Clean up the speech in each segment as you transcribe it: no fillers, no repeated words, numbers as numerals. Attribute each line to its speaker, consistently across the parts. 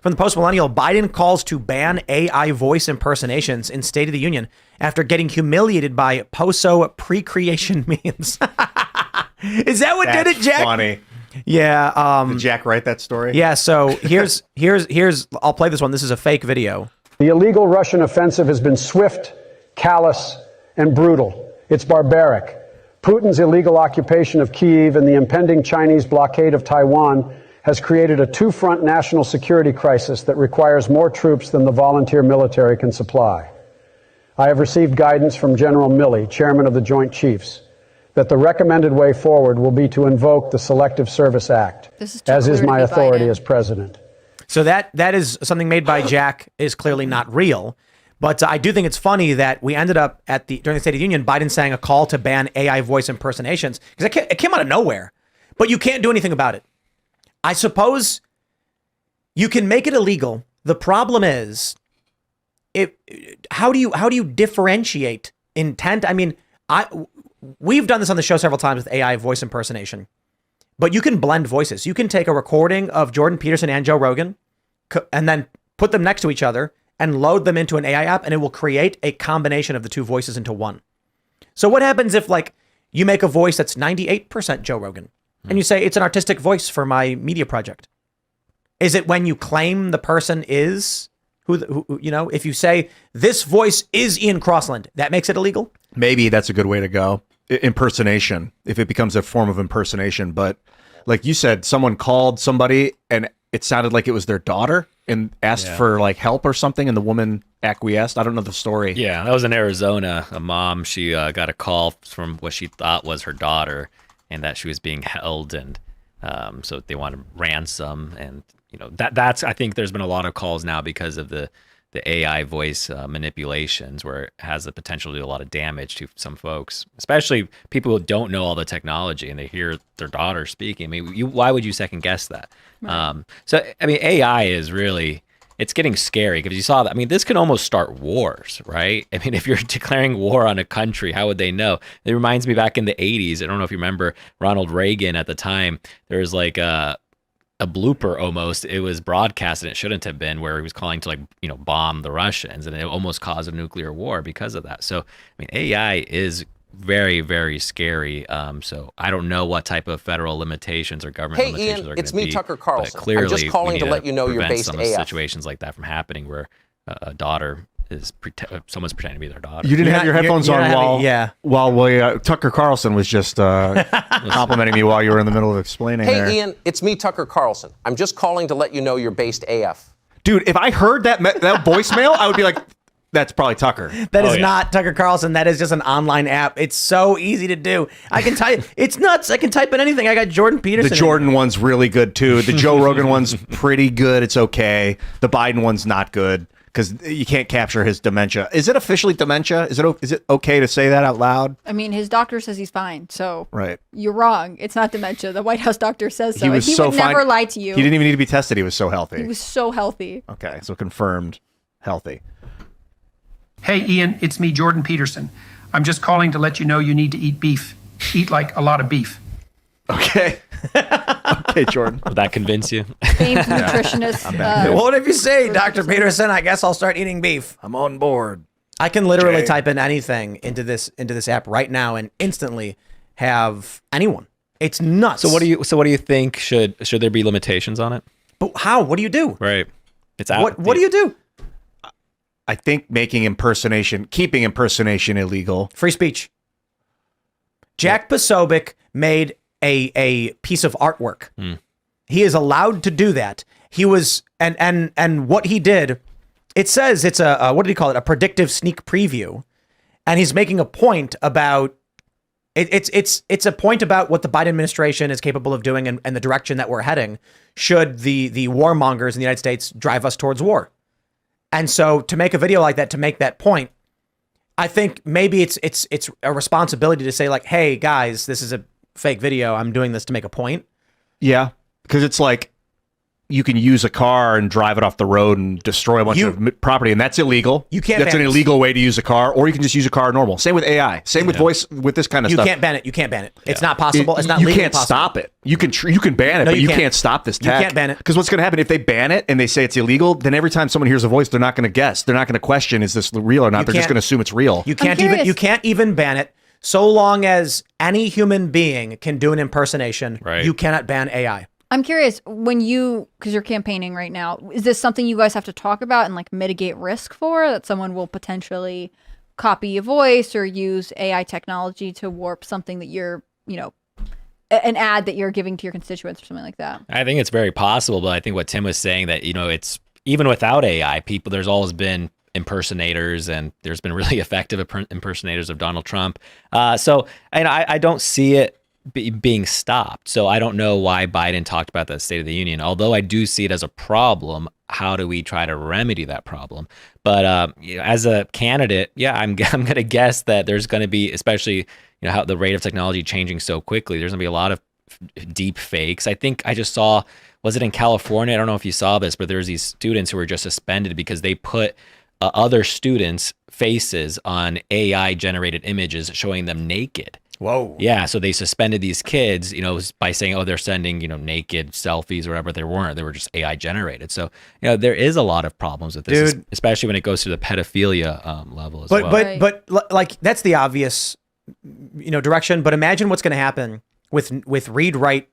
Speaker 1: From the Post-Millennial, Biden calls to ban AI voice impersonations in State of the Union after getting humiliated by Poso pre-creation memes. Is that what did it, Jack?
Speaker 2: Funny.
Speaker 1: Yeah.
Speaker 2: Did Jack write that story?
Speaker 1: Yeah. So here's. I'll play this one. This is a fake video.
Speaker 3: The illegal Russian offensive has been swift, callous, and brutal. It's barbaric. Putin's illegal occupation of Kyiv and the impending Chinese blockade of Taiwan has created a two-front national security crisis that requires more troops than the volunteer military can supply. I have received guidance from General Milley, chairman of the Joint Chiefs, that the recommended way forward will be to invoke the Selective Service Act, as is my authority as president.
Speaker 1: So that is something made by Jack, is clearly not real. But I do think it's funny that we ended up during the State of the Union, Biden saying a call to ban AI voice impersonations, because it came out of nowhere, but you can't do anything about it. I suppose you can make it illegal. The problem is, how do you differentiate intent? I mean, we've done this on the show several times with AI voice impersonation, but you can blend voices. You can take a recording of Jordan Peterson and Joe Rogan and then put them next to each other and load them into an AI app, and it will create a combination of the two voices into one. So what happens if, like, you make a voice that's 98% Joe Rogan and you say it's an artistic voice for my media project? Is it when you claim the person is who if you say this voice is Ian Crossland, that makes it illegal?
Speaker 2: Maybe that's a good way to go. Impersonation, if it becomes a form of impersonation. But like you said, someone called somebody and it sounded like it was their daughter and asked for like help or something, and the woman acquiesced. I don't know the story.
Speaker 4: Yeah, that was in Arizona. A mom, she got a call from what she thought was her daughter, and that she was being held, and so they wanted ransom. And that's I think there's been a lot of calls now because of the AI voice manipulations, where it has the potential to do a lot of damage to some folks, especially people who don't know all the technology and they hear their daughter speaking. I mean, why would you second guess that? Right. So, I mean, AI is really, it's getting scary because you saw that. I mean, this can almost start wars, right? I mean, if you're declaring war on a country, how would they know? It reminds me back in the 80s. I don't know if you remember Ronald Reagan at the time. There was like a blooper almost. It was broadcast and it shouldn't have been, where he was calling to bomb the Russians, and it almost caused a nuclear war because of that. So I mean, AI is very, very scary. So I don't know what type of federal limitations or government limitations are going to be.
Speaker 5: Hey, Ian, it's me, Tucker Carlson.
Speaker 4: Clearly,
Speaker 5: I'm just calling to let you know you're based
Speaker 4: some
Speaker 5: AF.
Speaker 4: situations like that from happening, where a daughter is someone's pretending to be their daughter.
Speaker 2: You didn't have your headphones on while Tucker Carlson was just complimenting me while you were in the middle of explaining.
Speaker 5: Hey, Ian, it's me, Tucker Carlson. I'm just calling to let you know you're based AF.
Speaker 2: Dude, if I heard that voicemail, I would be like, that's probably Tucker.
Speaker 1: That is not Tucker Carlson. That is just an online app. It's so easy to do. I can type. It's nuts. I can type in anything. I got Jordan Peterson.
Speaker 2: The Jordan one's really good too. The Joe Rogan one's pretty good. It's okay. The Biden one's not good because you can't capture his dementia. Is it officially dementia? Is it okay to say that out loud?
Speaker 6: I mean, his doctor says he's fine. So
Speaker 2: right.
Speaker 6: You're wrong. It's not dementia. The White House doctor says so.
Speaker 2: He was
Speaker 6: he
Speaker 2: so
Speaker 6: would
Speaker 2: fine.
Speaker 6: never lie to you.
Speaker 2: He didn't even need to be tested. He was so healthy.
Speaker 6: He was so healthy.
Speaker 2: Okay, so confirmed healthy.
Speaker 7: Hey, Ian, it's me, Jordan Peterson. I'm just calling to let you know you need to eat beef. Eat like a lot of beef.
Speaker 2: Okay. Okay, Jordan.
Speaker 4: Would that convince you?
Speaker 6: Famed nutritionist.
Speaker 1: What if you say, Dr. Peterson, I guess I'll start eating beef.
Speaker 2: I'm on board.
Speaker 1: I can literally type in anything into this app right now and instantly have anyone. It's nuts.
Speaker 4: So what do you think? Should there be limitations on it?
Speaker 1: But how? What do you do?
Speaker 4: Right. It's out.
Speaker 1: What do you do?
Speaker 2: I think keeping impersonation illegal.
Speaker 1: Free speech. Jack Posobiec made a piece of artwork. He is allowed to do that. He was and what he did, it says it's a what did he call it? A predictive sneak preview. And he's making a point about it's a point about what the Biden administration is capable of doing and the direction that we're heading should the warmongers in the United States drive us towards war. And so to make a video like that, to make that point, I think maybe it's a responsibility to say like, hey guys, this is a fake video. I'm doing this to make a point.
Speaker 2: Yeah, because it's like you can use a car and drive it off the road and destroy a bunch of property, and that's illegal.
Speaker 1: You can't.
Speaker 2: That's
Speaker 1: ban
Speaker 2: an
Speaker 1: it.
Speaker 2: illegal way to use a car, or you can just use a car normal. Same with AI. Same with voice. With this kind of stuff,
Speaker 1: You can't ban it. You can't ban it. It's not possible. It's not
Speaker 2: you
Speaker 1: legally
Speaker 2: can't
Speaker 1: possible.
Speaker 2: stop it. You can ban it, but you can't stop this tech.
Speaker 1: You can't ban it.
Speaker 2: Because what's going to happen if they ban it and they say it's illegal? Then every time someone hears a voice, they're not going to guess. They're not going to question, is this real or not? They're just going to assume it's real.
Speaker 1: You can't even ban it. So long as any human being can do an impersonation, you cannot ban AI.
Speaker 6: I'm curious, because you're campaigning right now, is this something you guys have to talk about and like mitigate risk for, that someone will potentially copy a voice or use AI technology to warp something that you're, an ad that you're giving to your constituents or something like that?
Speaker 4: I think it's very possible, but I think what Tim was saying, that, it's even without AI, there's always been impersonators, and there's been really effective impersonators of Donald Trump. So I don't see it being stopped. So I don't know why Biden talked about the State of the Union, although I do see it as a problem. How do we try to remedy that problem? But as a candidate, I'm going to guess that there's going to be, especially how the rate of technology changing so quickly, there's going to be a lot of deep fakes. I think I just saw, was it in California? I don't know if you saw this, but there's these students who were just suspended because they put other students' faces on AI generated images showing them naked.
Speaker 1: Whoa.
Speaker 4: Yeah, so they suspended these kids, by saying, they're sending, naked selfies or whatever. They weren't. They were just AI generated. So, there is a lot of problems with this, especially when it goes to the pedophilia level as well.
Speaker 1: But like, that's the obvious, direction. But imagine what's going to happen with read-write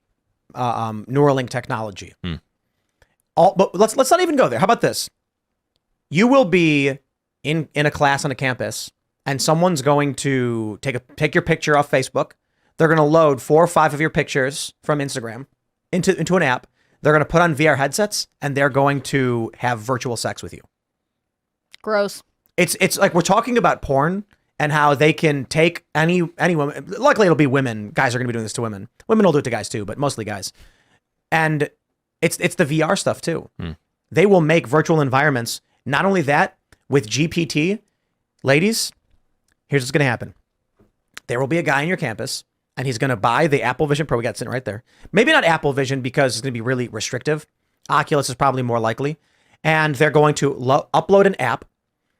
Speaker 1: Neuralink technology. But let's not even go there. How about this? You will be in a class on a campus, and someone's going to take your picture off Facebook. They're going to load 4 or 5 of your pictures from Instagram into an app. They're going to put on VR headsets, and they're going to have virtual sex with you.
Speaker 6: Gross.
Speaker 1: It's like we're talking about porn and how they can take any woman. Luckily, it'll be women. Guys are going to be doing this to women. Women will do it to guys too, but mostly guys. And it's the VR stuff too. They will make virtual environments. Not only that, with GPT, ladies, here's what's going to happen. There will be a guy on your campus, and he's going to buy the Apple Vision Pro. We got it sitting right there. Maybe not Apple Vision because it's going to be really restrictive. Oculus is probably more likely. And they're going to upload an app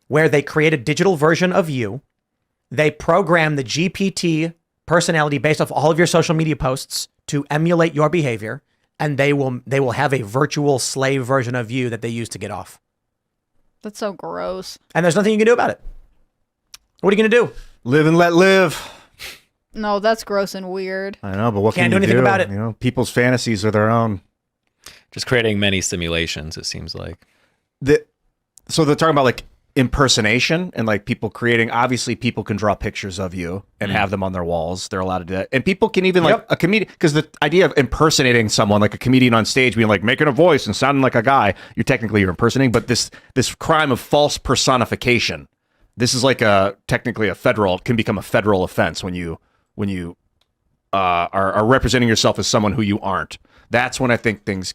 Speaker 1: where they create a digital version of you. They program the GPT personality based off all of your social media posts to emulate your behavior, and they will have a virtual slave version of you that they use to get off.
Speaker 6: That's so gross.
Speaker 1: And there's nothing you can do about it. What are you going to do?
Speaker 2: Live and let live.
Speaker 6: No, that's gross and weird.
Speaker 2: I know, but what
Speaker 1: Can't
Speaker 2: can
Speaker 1: do
Speaker 2: you
Speaker 1: anything
Speaker 2: do?
Speaker 1: about it.
Speaker 2: People's fantasies are their own.
Speaker 4: Just creating many simulations, it seems like.
Speaker 2: So they're talking about like impersonation and like people creating, obviously people can draw pictures of you and have them on their walls. They're allowed to do that. And people can even like a comedian, because the idea of impersonating someone, like a comedian on stage being like making a voice and sounding like a guy, you're impersonating. But this crime of false personification, this is like can become a federal offense when you are representing yourself as someone who you aren't. That's when I think things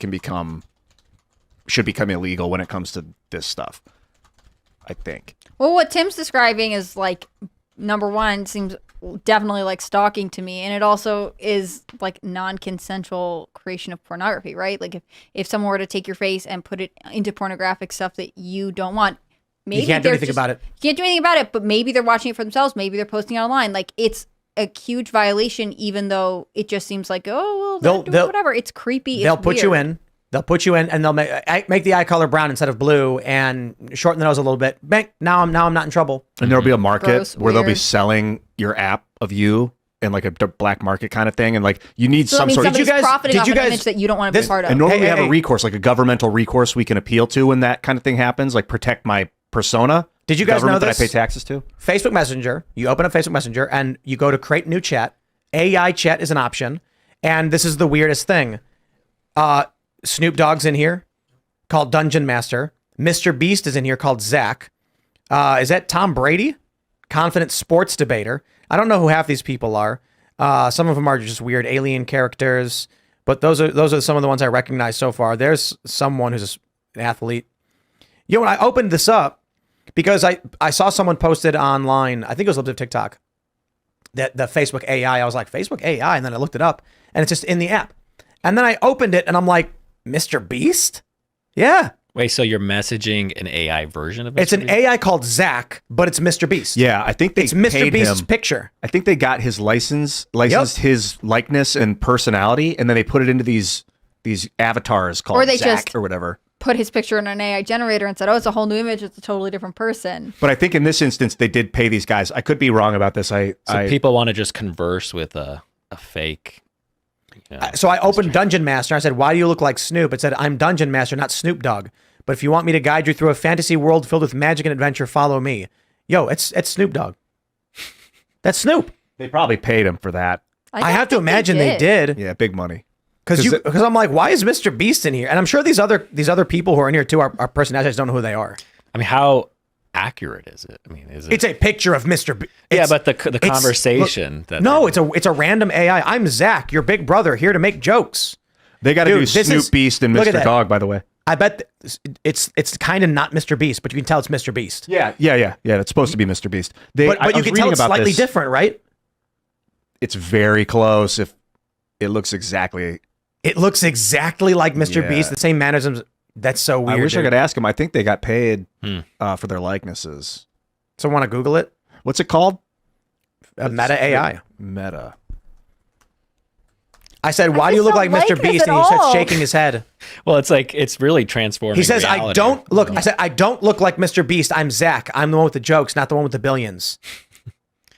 Speaker 2: should become illegal when it comes to this stuff, I think.
Speaker 6: Well, what Tim's describing is like, number one, seems definitely like stalking to me. And it also is like non-consensual creation of pornography, right? Like if someone were to take your face and put it into pornographic stuff that you don't want, maybe
Speaker 1: you can't do anything about it.
Speaker 6: You can't do anything about it, but maybe they're watching it for themselves. Maybe they're posting it online. Like, it's a huge violation, even though it just seems like, oh, well, they're doing whatever. It's creepy.
Speaker 1: They'll put you in. They'll put you in, and they'll make the eye color brown instead of blue, and shorten the nose a little bit. Bang! Now I'm not in trouble.
Speaker 2: And there'll be a market where they'll be
Speaker 6: weird.
Speaker 2: selling your app of you in like a black market kind of thing, and like you need
Speaker 6: So
Speaker 2: some
Speaker 6: that means
Speaker 2: sort of.
Speaker 6: somebody's profiting off an image that you don't want to be part of.
Speaker 2: And normally we have a recourse, like a governmental recourse we can appeal to when that kind of thing happens, like protect my persona.
Speaker 1: Did you guys know
Speaker 2: that
Speaker 1: this?
Speaker 2: I pay taxes to?
Speaker 1: Facebook Messenger. You open up Facebook Messenger and you go to create new chat. AI chat is an option, and this is the weirdest thing. Snoop Dogg's in here, called Dungeon Master. Mr. Beast is in here, called Zach. Is that Tom Brady? Confident sports debater. I don't know who half these people are. Some of them are just weird alien characters, but those are some of the ones I recognize so far. There's someone who's an athlete. When I opened this up, because I saw someone posted online, I think it was a little bit of TikTok, that the Facebook AI, I was like, Facebook AI? And then I looked it up, and it's just in the app. And then I opened it, and I'm like, Mr. Beast? Yeah.
Speaker 4: Wait, so you're messaging an AI version of Mr.
Speaker 1: It's an
Speaker 4: Beast?
Speaker 1: AI called Zach, but it's Mr. Beast.
Speaker 2: Yeah, I think they
Speaker 1: It's Mr.
Speaker 2: paid
Speaker 1: Beast's
Speaker 2: him.
Speaker 1: picture.
Speaker 2: I think they got his licensed his likeness and personality, and then they put it into these avatars called
Speaker 6: Or they
Speaker 2: Zach
Speaker 6: just-
Speaker 2: or whatever.
Speaker 6: Put his picture in an AI generator and said, "Oh, it's a whole new image. It's a totally different person."
Speaker 2: But I think in this instance they did pay these guys. I could be wrong about this.
Speaker 4: So people want to just converse with a fake.
Speaker 1: So I opened Dungeon Master. I said, "Why do you look like Snoop?" It said, "I'm Dungeon Master, not Snoop Dogg. But if you want me to guide you through a fantasy world filled with magic and adventure, follow me." Yo, it's Snoop Dogg. That's Snoop.
Speaker 2: They probably paid him for that.
Speaker 1: I have to imagine they did.
Speaker 2: Yeah, big money.
Speaker 1: Because I'm like, why is Mr. Beast in here? And I'm sure these other people who are in here too are personalities. I just don't know who they are.
Speaker 4: I mean, how accurate is it? I mean, is it?
Speaker 1: It's a picture of Mr. Beast.
Speaker 4: Yeah, but the conversation.
Speaker 1: It's a random AI. I'm Zach, your big brother, here to make jokes.
Speaker 2: They got to do
Speaker 1: Dude, this
Speaker 2: Snoop
Speaker 1: is-
Speaker 2: Beast and
Speaker 1: look at
Speaker 2: Mr.
Speaker 1: that.
Speaker 2: Dog, by the way.
Speaker 1: I bet it's kind of not Mr. Beast, but you can tell it's Mr. Beast.
Speaker 2: Yeah. It's supposed to be Mr. Beast.
Speaker 1: But
Speaker 2: I
Speaker 1: you
Speaker 2: was
Speaker 1: can tell
Speaker 2: reading
Speaker 1: it's
Speaker 2: about
Speaker 1: slightly
Speaker 2: this.
Speaker 1: different, right?
Speaker 2: It's very close. If it looks exactly.
Speaker 1: It looks exactly like Mr.
Speaker 2: Yeah.
Speaker 1: Beast, the same mannerisms. That's so weird.
Speaker 2: I wish I
Speaker 1: dude.
Speaker 2: could ask him. I think they got paid for their likenesses.
Speaker 1: So want to Google it?
Speaker 2: What's it called?
Speaker 1: A Meta AI.
Speaker 2: Meta.
Speaker 1: I said, "Why do you
Speaker 6: just
Speaker 1: look like
Speaker 6: don't
Speaker 1: Mr.
Speaker 6: like this
Speaker 1: Beast?"
Speaker 6: at
Speaker 1: And he starts
Speaker 6: all.
Speaker 1: shaking his head.
Speaker 4: Well, it's really transforming.
Speaker 1: He says, "I
Speaker 4: reality.
Speaker 1: don't look." I said, "I don't look like Mr. Beast. I'm Zach. I'm the one with the jokes, not the one with the billions."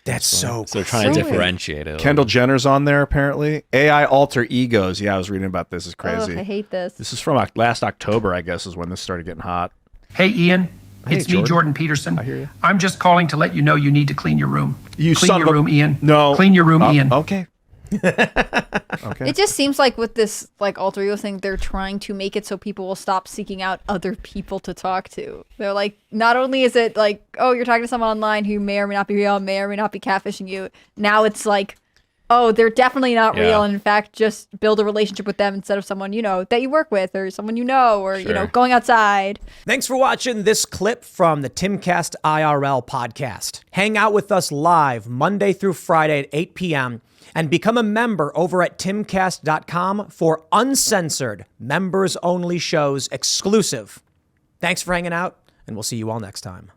Speaker 1: That's so.
Speaker 4: So they're trying to
Speaker 6: So weird.
Speaker 4: differentiate it.
Speaker 2: Kendall Jenner's on there apparently. AI alter egos. Yeah, I was reading about this. It's crazy.
Speaker 6: Ugh, I hate this.
Speaker 2: This is from last October, I guess, is when this started getting hot.
Speaker 7: Hey, Ian.
Speaker 2: Hey,
Speaker 7: It's me, Jordan Peterson.
Speaker 2: I hear you.
Speaker 7: I'm just calling to let you know you need to clean your room.
Speaker 2: You
Speaker 7: clean
Speaker 2: son
Speaker 7: your
Speaker 2: of a-
Speaker 7: room, Ian.
Speaker 2: No.
Speaker 7: Clean your room, Ian.
Speaker 2: Okay.
Speaker 6: It just seems like with this like alter ego thing, they're trying to make it so people will stop seeking out other people to talk to. They're like, not only is it like, oh, you're talking to someone online who may or may not be real, may or may not be catfishing you. Now it's like, oh, they're definitely not real, and in fact, just build a relationship with them instead of someone that you work with or someone or going outside.
Speaker 1: Thanks for watching this clip from the Timcast IRL podcast. Hang out with us live Monday through Friday at 8 p.m. and become a member over at timcast.com for uncensored, members-only shows exclusive. Thanks for hanging out, and we'll see you all next time.